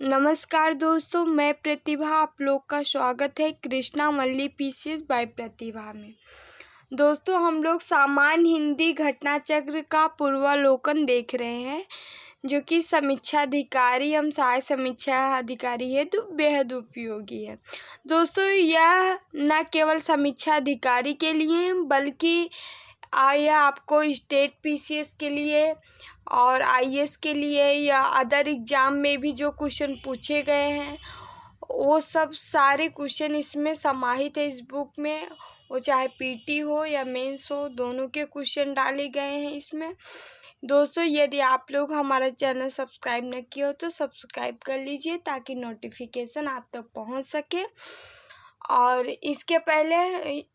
नमस्कार दोस्तों, मैं प्रतिभा। आप लोग का स्वागत है कृष्णा मल्ली पीसीएस बाय प्रतिभा में। दोस्तों, हम लोग सामान्य हिंदी घटना चक्र का पूर्वावलोकन देख रहे हैं, जो कि समीक्षाधिकारी हम सहायक समीक्षा अधिकारी है तो बेहद उपयोगी है। दोस्तों, यह न केवल समीक्षा अधिकारी के लिए बल्कि यह आपको स्टेट पीसीएस के लिए और आईएएस के लिए या अदर एग्ज़ाम में भी जो क्वेश्चन पूछे गए हैं वो सब सारे क्वेश्चन इसमें समाहित है। इस बुक में वो चाहे पीटी हो या मेंस हो, दोनों के क्वेश्चन डाले गए हैं इसमें। दोस्तों, यदि आप लोग हमारा चैनल सब्सक्राइब न किया हो तो सब्सक्राइब कर लीजिए ताकि नोटिफिकेशन आप तक पहुंच सके। और इसके पहले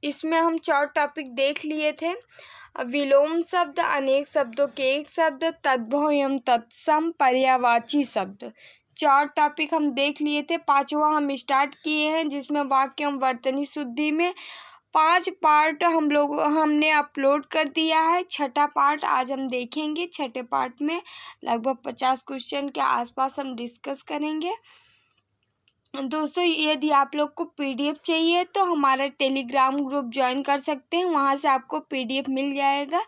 इसमें हम 4 टॉपिक देख लिए थे। विलोम शब्द, अनेक शब्दों के एक शब्द, तद्भव एवं तत्सम, पर्यायवाची शब्द, 4 टॉपिक हम देख लिए थे। 5वां हम स्टार्ट किए हैं, जिसमें वाक्य एवं वर्तनी शुद्धि में 5 पार्ट हमने अपलोड कर दिया है। 6ठा पार्ट आज हम देखेंगे। 6ठे पार्ट में लगभग 50 क्वेश्चन के आसपास हम डिस्कस करेंगे। दोस्तों, यदि आप लोग को पीडीएफ चाहिए तो हमारा टेलीग्राम ग्रुप ज्वाइन कर सकते हैं, वहाँ से आपको पीडीएफ मिल जाएगा।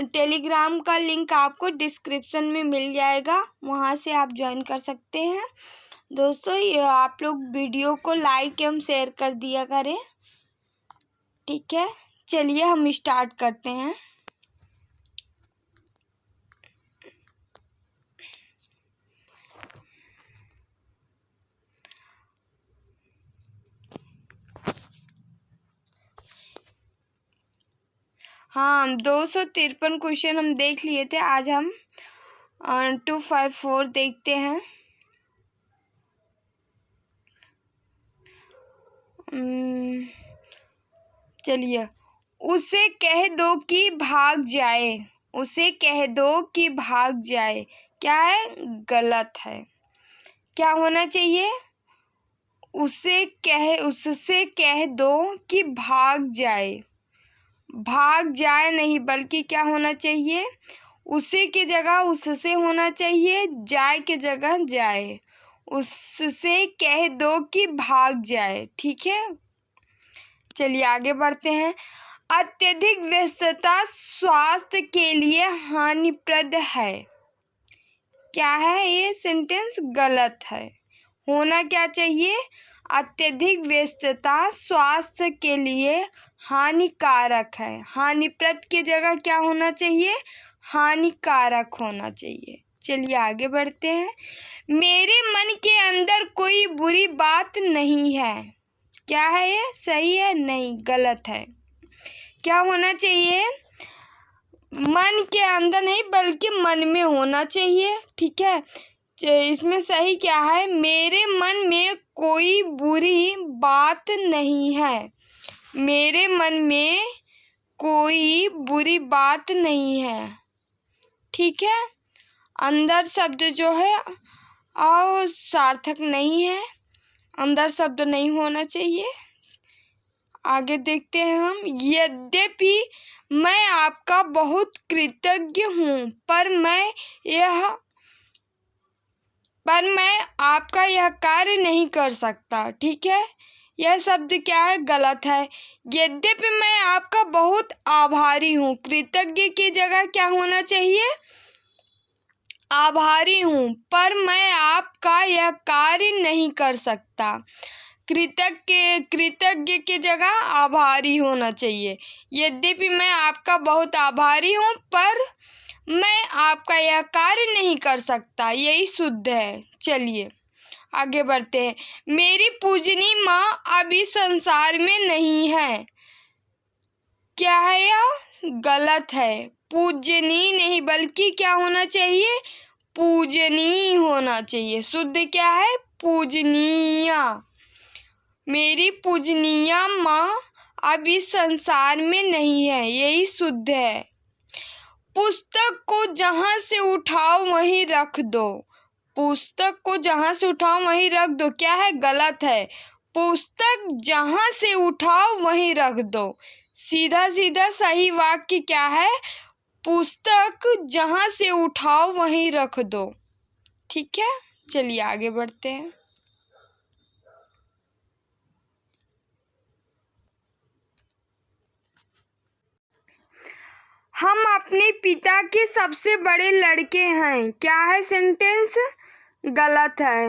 टेलीग्राम का लिंक आपको डिस्क्रिप्शन में मिल जाएगा, वहाँ से आप ज्वाइन कर सकते हैं। दोस्तों, आप लोग वीडियो को लाइक एवं शेयर कर दिया करें, ठीक है। चलिए हम स्टार्ट करते हैं। हाँ, 253 क्वेश्चन हम देख लिए थे। आज हम 254 देखते हैं। चलिए, उसे कह दो कि भाग जाए। उसे कह दो कि भाग जाए क्या है? गलत है। क्या होना चाहिए? उससे कह दो कि भाग जाए। भाग जाए नहीं, बल्कि क्या होना चाहिए? उसे की जगह उससे होना चाहिए, जाए की जगह जाए। उससे कह दो कि भाग जाए, ठीक है। चलिए आगे बढ़ते हैं। अत्यधिक व्यस्तता स्वास्थ्य के लिए हानिप्रद है। क्या है ये सेंटेंस? गलत है। होना क्या चाहिए? अत्यधिक व्यस्तता स्वास्थ्य के लिए हानिकारक है। हानिप्रद की जगह क्या होना चाहिए? हानिकारक होना चाहिए। चलिए आगे बढ़ते हैं। मेरे मन के अंदर कोई बुरी बात नहीं है। क्या है ये? सही है? नहीं, गलत है। क्या होना चाहिए? मन के अंदर नहीं, बल्कि मन में होना चाहिए, ठीक है। इसमें सही क्या है? मेरे मन में कोई बुरी बात नहीं है। मेरे मन में कोई बुरी बात नहीं है, ठीक है। अंदर शब्द जो है और सार्थक नहीं है, अंदर शब्द नहीं होना चाहिए। आगे देखते हैं हम। यद्यपि मैं आपका बहुत कृतज्ञ हूँ, पर मैं आपका यह कार्य नहीं कर सकता, ठीक है। यह शब्द क्या है? गलत है। यद्यपि मैं आपका बहुत आभारी हूँ। कृतज्ञ की जगह क्या होना चाहिए? आभारी हूँ, पर मैं आपका यह कार्य नहीं कर सकता। कृतज्ञ की जगह आभारी होना चाहिए। यद्यपि मैं आपका बहुत आभारी हूँ, पर मैं आपका यह कार्य नहीं कर सकता, यही शुद्ध है। चलिए आगे बढ़ते हैं। मेरी पूजनी माँ अभी संसार में नहीं है। क्या है यह? गलत है। पूजनी नहीं, बल्कि क्या होना चाहिए? पूजनीय होना चाहिए। शुद्ध क्या है? पूजनीय। मेरी पूजनीय माँ अभी संसार में नहीं है, यही शुद्ध है। पुस्तक को जहाँ से उठाओ वहीं रख दो। पुस्तक को जहाँ से उठाओ वहीं रख दो, क्या है? गलत है। पुस्तक जहाँ से उठाओ वहीं रख दो। सीधा सीधा सही वाक्य क्या है? पुस्तक जहाँ से उठाओ वहीं रख दो, ठीक है। चलिए आगे बढ़ते हैं। हम अपने पिता के सबसे बड़े लड़के हैं। क्या है सेंटेंस? गलत है।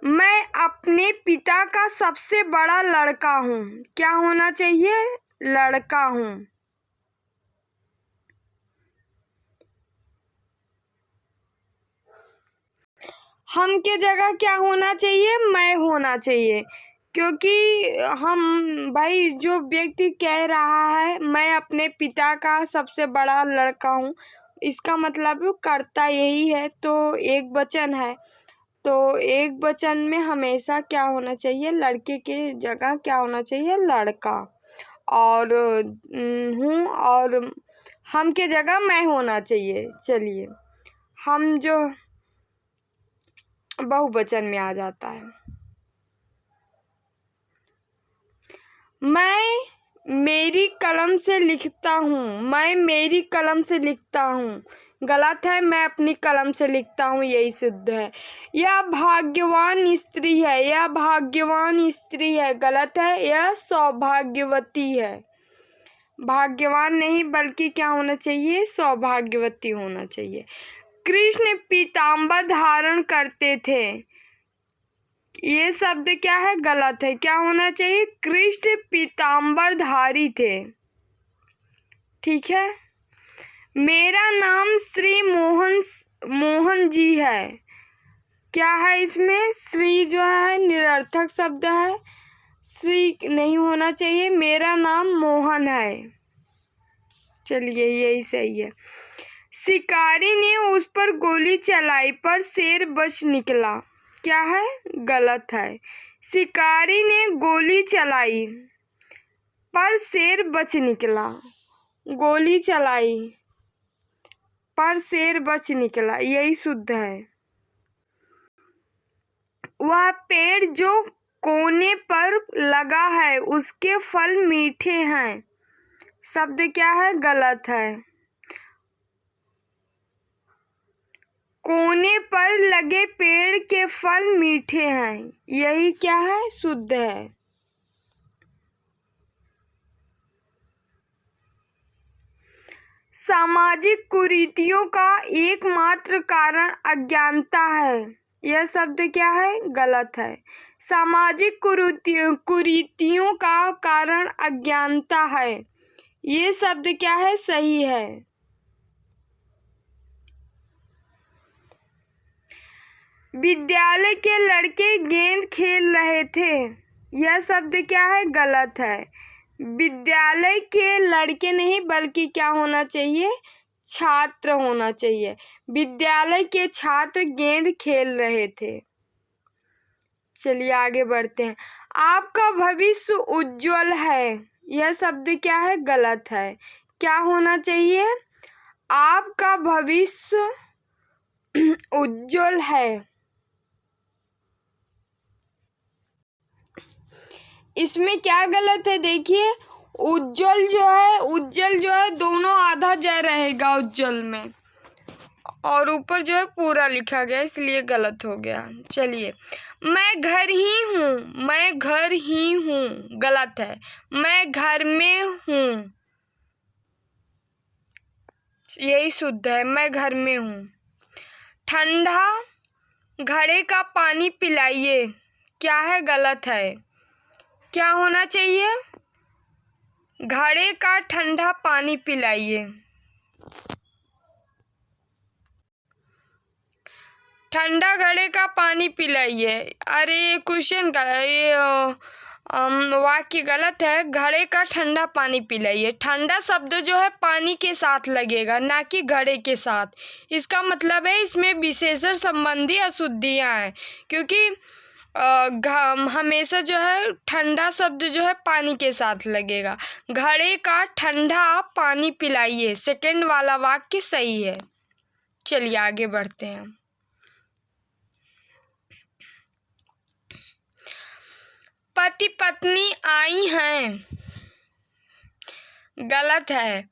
मैं अपने पिता का सबसे बड़ा लड़का हूँ। क्या होना चाहिए? लड़का हूँ। हम के जगह क्या होना चाहिए? मैं होना चाहिए, क्योंकि हम भाई जो व्यक्ति कह रहा है मैं अपने पिता का सबसे बड़ा लड़का हूँ, इसका मतलब कर्ता यही है, तो एक वचन है, तो एक वचन में हमेशा क्या होना चाहिए? लड़के के जगह क्या होना चाहिए? लड़का। और हूँ और हम के जगह मैं होना चाहिए। चलिए, हम जो बहुवचन में आ जाता है। मैं मेरी कलम से लिखता हूँ। मैं मेरी कलम से लिखता हूँ। गलत है। मैं अपनी कलम से लिखता हूँ, यही शुद्ध है। यह भाग्यवान स्त्री है। यह भाग्यवान स्त्री है। गलत है। यह सौभाग्यवती है। भाग्यवान नहीं बल्कि क्या होना चाहिए? सौभाग्यवती होना चाहिए। कृष्ण पीताम्बर धारण करते थे। ये शब्द क्या है? गलत है। क्या होना चाहिए? कृष्ण पीताम्बरधारी थे। ठीक है। मेरा नाम श्री मोहन जी है। क्या है इसमें? श्री जो है निरर्थक शब्द है, श्री नहीं होना चाहिए। मेरा नाम मोहन है। चलिए, यही सही है। शिकारी ने उस पर गोली चलाई पर शेर बच निकला। क्या है? गलत है। शिकारी ने गोली चलाई पर शेर बच निकला। गोली चलाई पर शेर बच निकला, यही शुद्ध है। वह पेड़ जो कोने पर लगा है उसके फल मीठे हैं। शब्द क्या है? गलत है। कोने पर लगे पेड़ के फल मीठे हैं, यही क्या है? शुद्ध है। सामाजिक कुरीतियों का एकमात्र कारण अज्ञानता है। यह शब्द क्या है? गलत है। सामाजिक कुरीतियों का कारण अज्ञानता है। ये शब्द क्या है? सही है। विद्यालय के लड़के गेंद खेल रहे थे। यह शब्द क्या है? गलत है। विद्यालय के लड़के नहीं बल्कि क्या होना चाहिए? छात्र होना चाहिए। विद्यालय के छात्र गेंद खेल रहे थे। चलिए आगे बढ़ते हैं। आपका भविष्य उज्जवल है। यह शब्द क्या है? गलत है। क्या होना चाहिए? आपका भविष्य उज्जवल है। इसमें क्या गलत है? देखिए, उज्जवल जो है दोनों आधा ज रहेगा उज्जवल में, और ऊपर जो है पूरा लिखा गया, इसलिए गलत हो गया। चलिए, मैं घर ही हूँ। मैं घर ही हूँ, गलत है। मैं घर में हूँ, यही शुद्ध है। मैं घर में हूँ। ठंडा घड़े का पानी पिलाइए। क्या है? गलत है। क्या होना चाहिए? घड़े का ठंडा पानी पिलाइए। ठंडा घड़े का पानी पिलाइए। अरे ये क्वेश्चन का ये वाक्य गलत है। घड़े का ठंडा पानी पिलाइए। ठंडा शब्द जो है पानी के साथ लगेगा, ना कि घड़े के साथ। इसका मतलब है इसमें विशेषण संबंधी अशुद्धियां हैं, क्योंकि हमेशा जो है ठंडा शब्द जो है पानी के साथ लगेगा। घड़े का ठंडा पानी पिलाइए, सेकंड वाला वाक्य सही है। चलिए आगे बढ़ते हैं। पति पत्नी आई हैं। गलत है।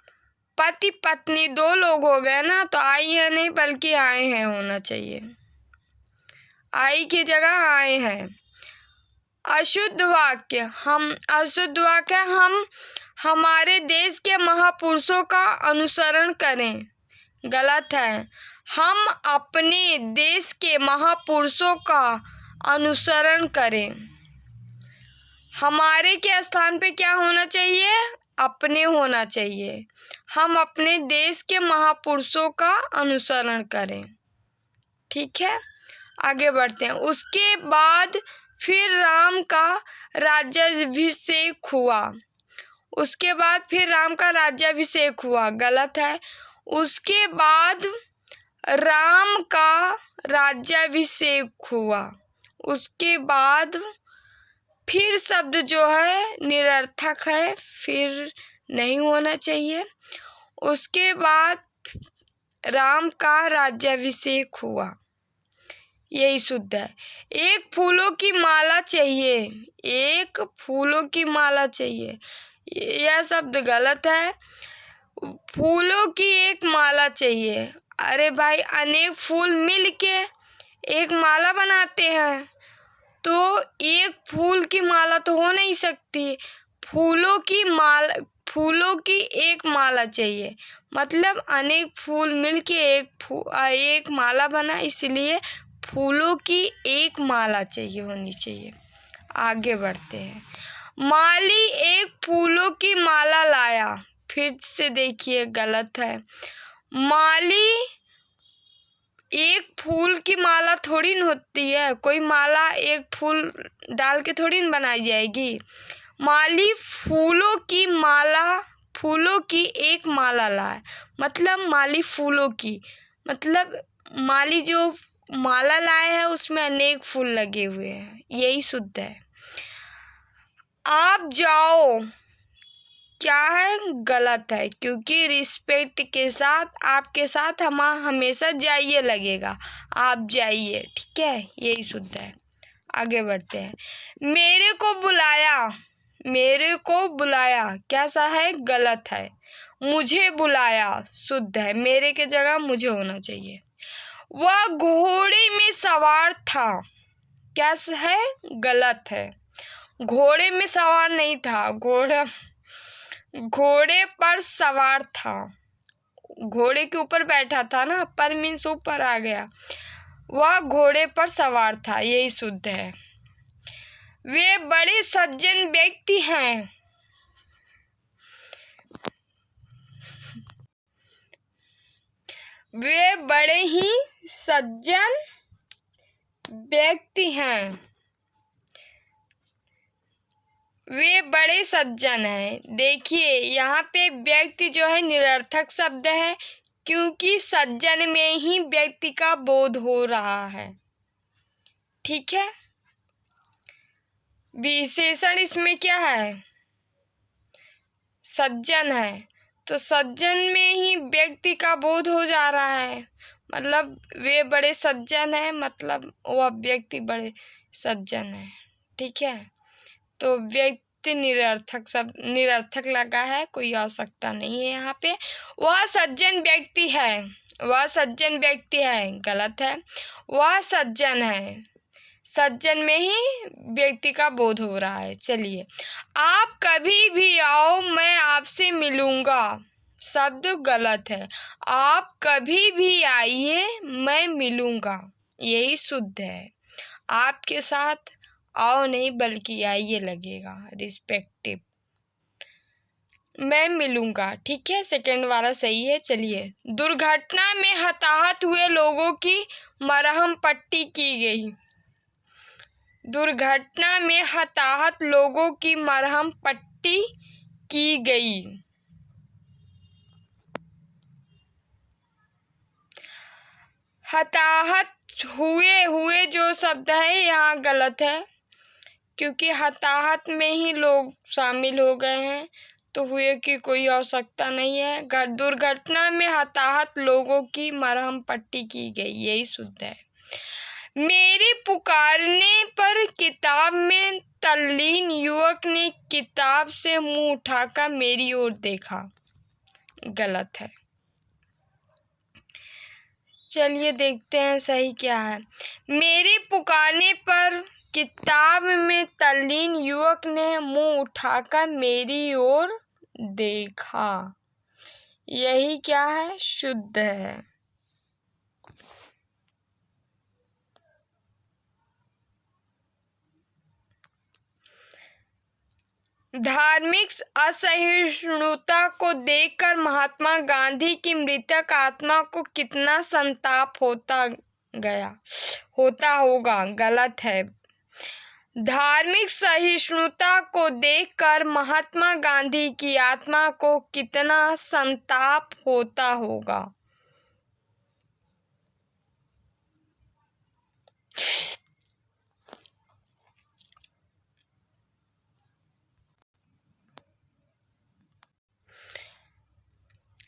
पति पत्नी दो लोग हो गए ना, तो आई है नहीं बल्कि आए हैं होना चाहिए। आई की जगह आए हैं। अशुद्ध वाक्य, हम हमारे देश के महापुरुषों का अनुसरण करें। गलत है। हम अपने देश के महापुरुषों का अनुसरण करें। हमारे के स्थान पे क्या होना चाहिए? अपने होना चाहिए। हम अपने देश के महापुरुषों का अनुसरण करें। ठीक है, आगे बढ़ते हैं। उसके बाद फिर राम का राज्याभिषेक हुआ। उसके बाद फिर राम का राज्याभिषेक हुआ। गलत है। उसके बाद राम का राज्याभिषेक हुआ। उसके बाद फिर शब्द जो है निरर्थक है, फिर नहीं होना चाहिए। उसके बाद राम का राज्याभिषेक हुआ, यही शुद्ध है। एक फूलों की माला चाहिए, एक फूलों की माला चाहिए, यह शब्द गलत है। फूलों की एक माला चाहिए। अरे भाई, अनेक फूल मिलके एक माला बनाते हैं, तो एक फूल की माला तो हो नहीं सकती। फूलों की एक माला चाहिए, मतलब अनेक फूल मिलके एक माला बना, इसलिए फूलों की एक माला चाहिए, होनी चाहिए। आगे बढ़ते हैं। माली एक फूलों की माला लाया, फिर से देखिए गलत है। माली एक फूल की माला थोड़ी न होती है, कोई माला एक फूल डाल के थोड़ी न बनाई जाएगी। माली फूलों की एक माला लाए, मतलब माली फूलों की, मतलब माली जो माला लाए है उसमें अनेक फूल लगे हुए हैं, यही शुद्ध है। आप जाओ क्या है? गलत है, क्योंकि रिस्पेक्ट के साथ आपके साथ हम हमेशा जाइए लगेगा। आप जाइए, ठीक है, यही शुद्ध है। आगे बढ़ते हैं। मेरे को बुलाया क्या सा है? गलत है। मुझे बुलाया शुद्ध है। मेरे के जगह मुझे होना चाहिए। वह घोड़े में सवार था, क्या है? गलत है। घोड़े में सवार नहीं था, घोड़े पर सवार था। घोड़े के ऊपर बैठा था ना, पर मीन्स ऊपर आ गया। वह घोड़े पर सवार था, यही शुद्ध है। वे बड़े सज्जन व्यक्ति हैं। वे बड़े ही सज्जन व्यक्ति हैं। वे बड़े सज्जन हैं। देखिए यहाँ पे व्यक्ति जो है निरर्थक शब्द है, क्योंकि सज्जन में ही व्यक्ति का बोध हो रहा है। ठीक है, विशेषण इसमें क्या है? सज्जन है, तो सज्जन में ही व्यक्ति का बोध हो जा रहा है, मतलब वे बड़े सज्जन है, मतलब वह व्यक्ति बड़े सज्जन है। ठीक है, तो व्यक्ति निरर्थक लगा है, कोई आवश्यकता नहीं है यहाँ पे। वह सज्जन व्यक्ति है, गलत है। वह सज्जन है, सज्जन में ही व्यक्ति का बोध हो रहा है। चलिए, आप कभी भी आओ, मैं आपसे मिलूंगा, शब्द गलत है। आप कभी भी आइए, मैं मिलूंगा, यही शुद्ध है। आपके साथ आओ नहीं बल्कि आइए लगेगा, रिस्पेक्टिव। मैं मिलूंगा, ठीक है, सेकंड वाला सही है। चलिए, दुर्घटना में हताहत हुए लोगों की मरहम पट्टी की गई। दुर्घटना में हताहत लोगों की मरहम पट्टी की गई। हताहत हुए जो शब्द है यहाँ गलत है, क्योंकि हताहत में ही लोग शामिल हो गए हैं, तो हुए की कोई आवश्यकता नहीं है। दुर्घटना में हताहत लोगों की मरहम पट्टी की गई, यही शुद्ध है। मेरी पुकारने पर किताब में तल्लीन युवक ने किताब से मुंह उठाकर मेरी ओर देखा, गलत है। चलिए देखते हैं सही क्या है। मेरी पुकारने पर किताब में तल्लीन युवक ने मुंह उठाकर मेरी ओर देखा। यही क्या है? शुद्ध है। धार्मिक असहिष्णुता को देखकर महात्मा गांधी की मृतक आत्मा को कितना संताप होता होगा। गलत है। धार्मिक सहिष्णुता को देखकर महात्मा गांधी की आत्मा को कितना संताप होता होगा।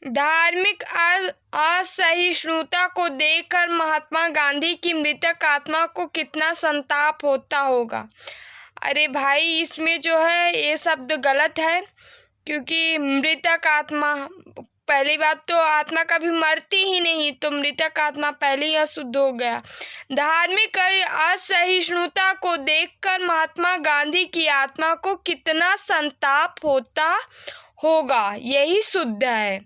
धार्मिक असहिष्णुता को देखकर महात्मा गांधी की मृतक आत्मा को कितना संताप होता होगा। अरे भाई, इसमें जो है ये शब्द गलत है, क्योंकि मृतक आत्मा, पहली बात तो आत्मा कभी मरती ही नहीं, तो मृतक आत्मा पहले ही अशुद्ध हो गया। धार्मिक असहिष्णुता को देखकर महात्मा गांधी की आत्मा को कितना संताप होता होगा, यही शुद्ध है।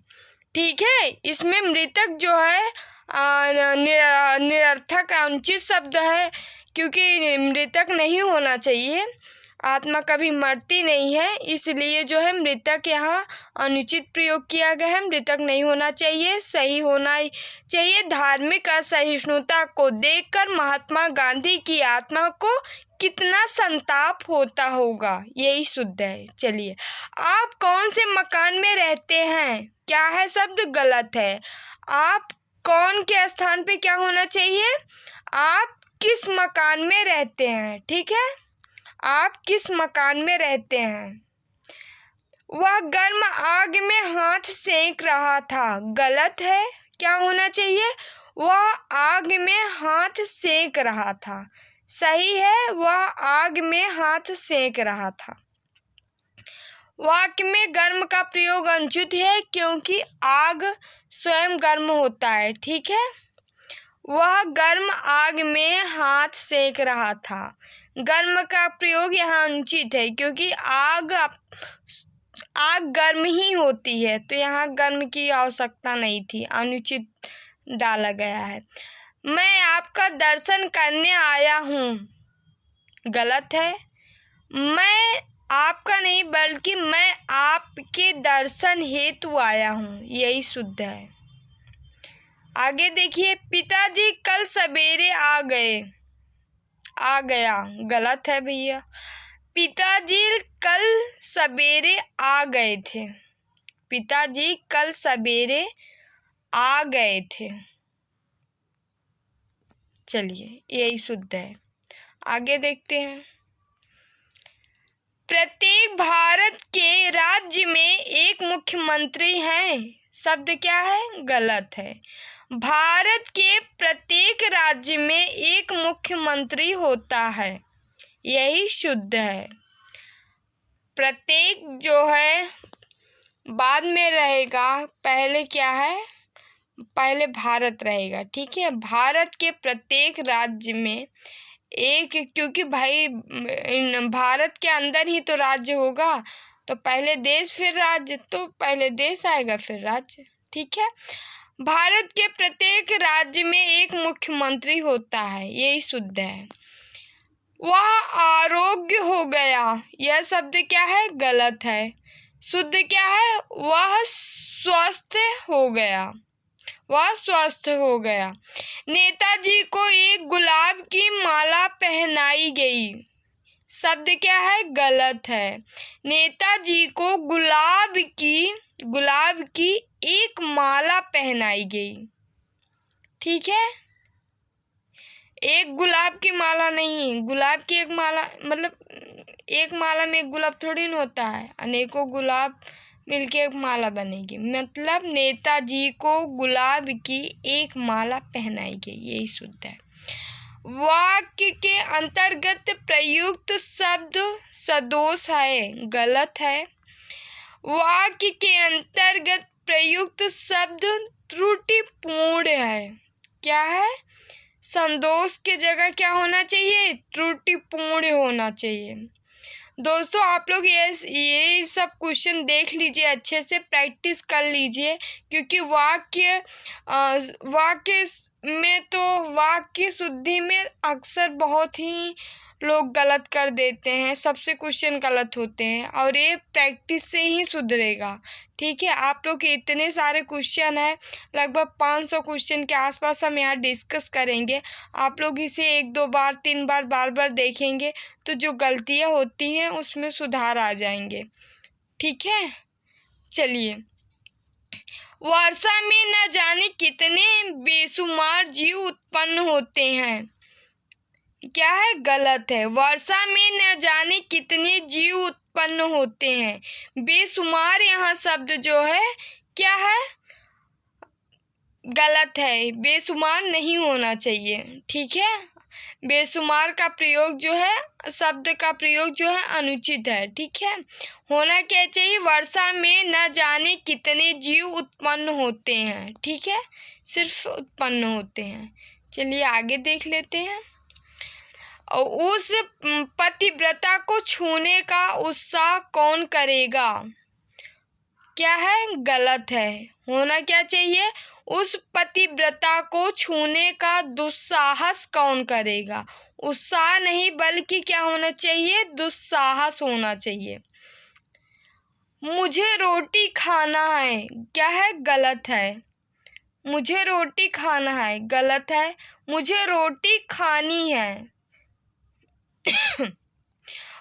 ठीक है। इसमें मृतक जो है निरर्थक अनुचित शब्द है, क्योंकि मृतक नहीं होना चाहिए। आत्मा कभी मरती नहीं है, इसलिए जो है मृतक यहाँ अनुचित प्रयोग किया गया है। मृतक नहीं होना चाहिए, सही होना चाहिए। धार्मिक असहिष्णुता को देखकर महात्मा गांधी की आत्मा को कितना संताप होता होगा, यही शुद्ध है। चलिए, आप कौन से मकान में रहते हैं? क्या है शब्द? गलत है। आप कौन के स्थान पे क्या होना चाहिए? आप किस मकान में रहते हैं। ठीक है, आप किस मकान में रहते हैं। वह गर्म आग में हाथ सेंक रहा था। गलत है। क्या होना चाहिए? वह आग में हाथ सेंक रहा था। सही है, वह आग में हाथ सेंक रहा था। वाक्य में गर्म का प्रयोग अनुचित है, क्योंकि आग स्वयं गर्म होता है। ठीक है। वह गर्म आग में हाथ सेंक रहा था। गर्म का प्रयोग यहाँ अनुचित है, क्योंकि आग गर्म ही होती है, तो यहाँ गर्म की आवश्यकता नहीं थी, अनुचित डाला गया है। मैं आपका दर्शन करने आया हूँ। गलत है। मैं आपका नहीं, बल्कि मैं आपके दर्शन हेतु आया हूँ, यही शुद्ध है। आगे देखिए, पिताजी कल सवेरे आ गया। गलत है भैया। पिताजी कल सवेरे आ गए थे। पिताजी कल सवेरे आ गए थे। चलिए, यही शुद्ध है। आगे देखते हैं। प्रत्येक भारत के राज्य में एक मुख्यमंत्री है। शब्द क्या है? गलत है। भारत के प्रत्येक राज्य में एक मुख्यमंत्री होता है, यही शुद्ध है। प्रत्येक जो है बाद में रहेगा, पहले क्या है? पहले भारत रहेगा। ठीक है। भारत के प्रत्येक राज्य में एक, क्योंकि भाई भारत के अंदर ही तो राज्य होगा, तो पहले देश फिर राज्य, तो पहले देश आएगा फिर राज्य। ठीक है। भारत के प्रत्येक राज्य में एक मुख्यमंत्री होता है, यही शुद्ध है। वह आरोग्य हो गया। यह शब्द क्या है? गलत है। शुद्ध क्या है? वह स्वस्थ हो गया। वह स्वस्थ हो गया। नेताजी को एक गुलाब की माला पहनाई गई। शब्द क्या है? गलत है। नेताजी को गुलाब की एक माला पहनाई गई। ठीक है। एक गुलाब की माला नहीं, गुलाब की एक माला, मतलब एक माला में एक गुलाब थोड़ी न होता है, अनेकों गुलाब मिलके एक माला बनेगी। मतलब नेताजी को गुलाब की एक माला पहनाई गई, यही शुद्ध है। वाक्य के अंतर्गत प्रयुक्त शब्द सदोष है। गलत है। वाक्य के अंतर्गत प्रयुक्त शब्द त्रुटिपूर्ण है। क्या है? संदोष की जगह क्या होना चाहिए? त्रुटिपूर्ण होना चाहिए। दोस्तों आप लोग ये सब क्वेश्चन देख लीजिए, अच्छे से प्रैक्टिस कर लीजिए, क्योंकि वाक्य में तो वाक्य शुद्धि में अक्सर बहुत ही लोग गलत कर देते हैं, सबसे क्वेश्चन गलत होते हैं, और ये प्रैक्टिस से ही सुधरेगा। ठीक है, आप लोग के इतने सारे क्वेश्चन हैं, लगभग 500 क्वेश्चन के आसपास हम यहाँ डिस्कस करेंगे। आप लोग इसे 1-2 बार 3 बार बार बार देखेंगे तो जो गलतियाँ होती हैं उसमें सुधार आ जाएंगे। ठीक है, चलिए। वर्षा में न जाने कितने बेशुमार जीव उत्पन्न होते हैं। क्या है? गलत है। वर्षा में न जाने कितने जीव उत्पन्न होते हैं। बेशुमार यहाँ शब्द जो है क्या है? गलत है, बेशुमार नहीं होना चाहिए। ठीक है, बेशुमार का प्रयोग जो है, शब्द का प्रयोग जो है अनुचित है। ठीक है, होना क्या चाहिए? वर्षा में न जाने कितने जीव उत्पन्न होते हैं। ठीक है, सिर्फ उत्पन्न होते हैं। चलिए आगे देख लेते हैं। उस पतिव्रता को छूने का उत्साह कौन करेगा? क्या है? गलत है। होना क्या चाहिए? उस पतिव्रता को छूने का दुस्साहस कौन करेगा? उत्साह नहीं बल्कि क्या होना चाहिए? दुस्साहस होना चाहिए। मुझे रोटी खाना है। क्या है? गलत है। मुझे रोटी खाना है, गलत है। मुझे रोटी खानी है।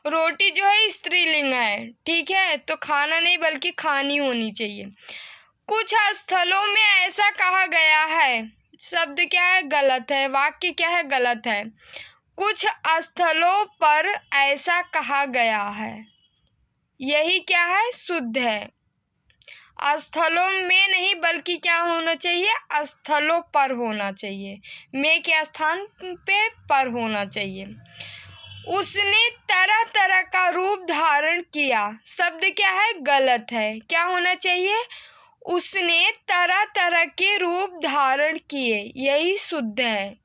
रोटी जो है स्त्रीलिंग है। ठीक है, तो खाना नहीं बल्कि खानी होनी चाहिए। कुछ स्थलों में ऐसा कहा गया है। शब्द क्या है? गलत है। वाक्य क्या है? गलत है। कुछ स्थलों पर ऐसा कहा गया है, यही क्या है? शुद्ध है। स्थलों में नहीं बल्कि क्या होना चाहिए? स्थलों पर होना चाहिए। में के स्थान पे पर होना चाहिए। उसने तरह तरह का रूप धारण किया। शब्द क्या है? गलत है। क्या होना चाहिए? उसने तरह तरह के रूप धारण किए, यही शुद्ध है।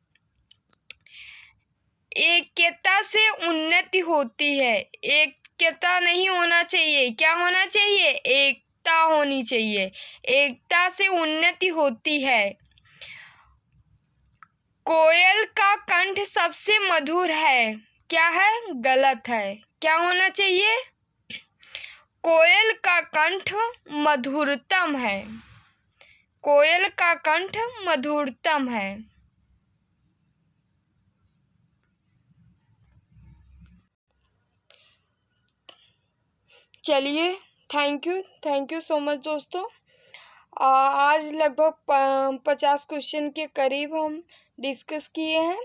एकता से उन्नति होती है। एकता नहीं होना चाहिए। क्या होना चाहिए? एकता होनी चाहिए। एकता से उन्नति होती है। कोयल का कंठ सबसे मधुर है। क्या है? गलत है। क्या होना चाहिए? कोयल का कंठ मधुरतम है। कोयल का कंठ मधुरतम है। चलिए, थैंक यू सो मच दोस्तों। आज लगभग 50 क्वेश्चन के करीब हम डिस्कस किए हैं।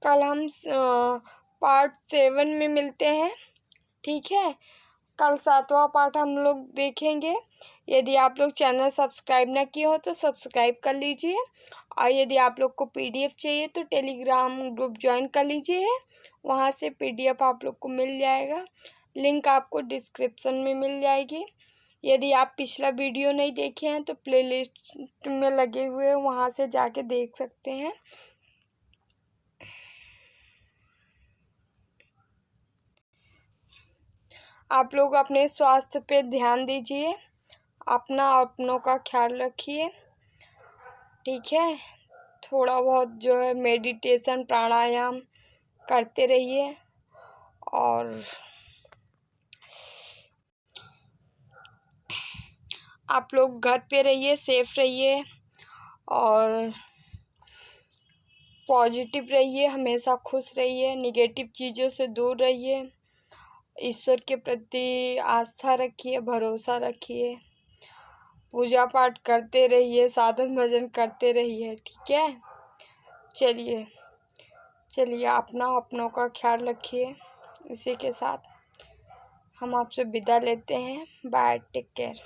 कल हम पार्ट 7 में मिलते हैं। ठीक है, कल 7वां पार्ट हम लोग देखेंगे। यदि आप लोग चैनल सब्सक्राइब ना किए हो तो सब्सक्राइब कर लीजिए, और यदि आप लोग को पीडीएफ चाहिए तो टेलीग्राम ग्रुप ज्वाइन कर लीजिए, वहाँ से पीडीएफ आप लोग को मिल जाएगा। लिंक आपको डिस्क्रिप्शन में मिल जाएगी। यदि आप पिछला वीडियो नहीं देखे हैं तो प्लेलिस्ट में लगे हुए हैं, वहाँ से जाके देख सकते हैं। आप लोग अपने स्वास्थ्य पे ध्यान दीजिए, अपनों का ख्याल रखिए। ठीक है, थोड़ा बहुत जो है मेडिटेशन प्राणायाम करते रहिए, और आप लोग घर पे रहिए, सेफ रहिए, और पॉजिटिव रहिए, हमेशा खुश रहिए, निगेटिव चीज़ों से दूर रहिए। ईश्वर के प्रति आस्था रखिए, भरोसा रखिए, पूजा पाठ करते रहिए, साधन भजन करते रहिए। ठीक है, चलिए अपनों का ख्याल रखिए। इसी के साथ हम आपसे विदा लेते हैं। Bye, take care.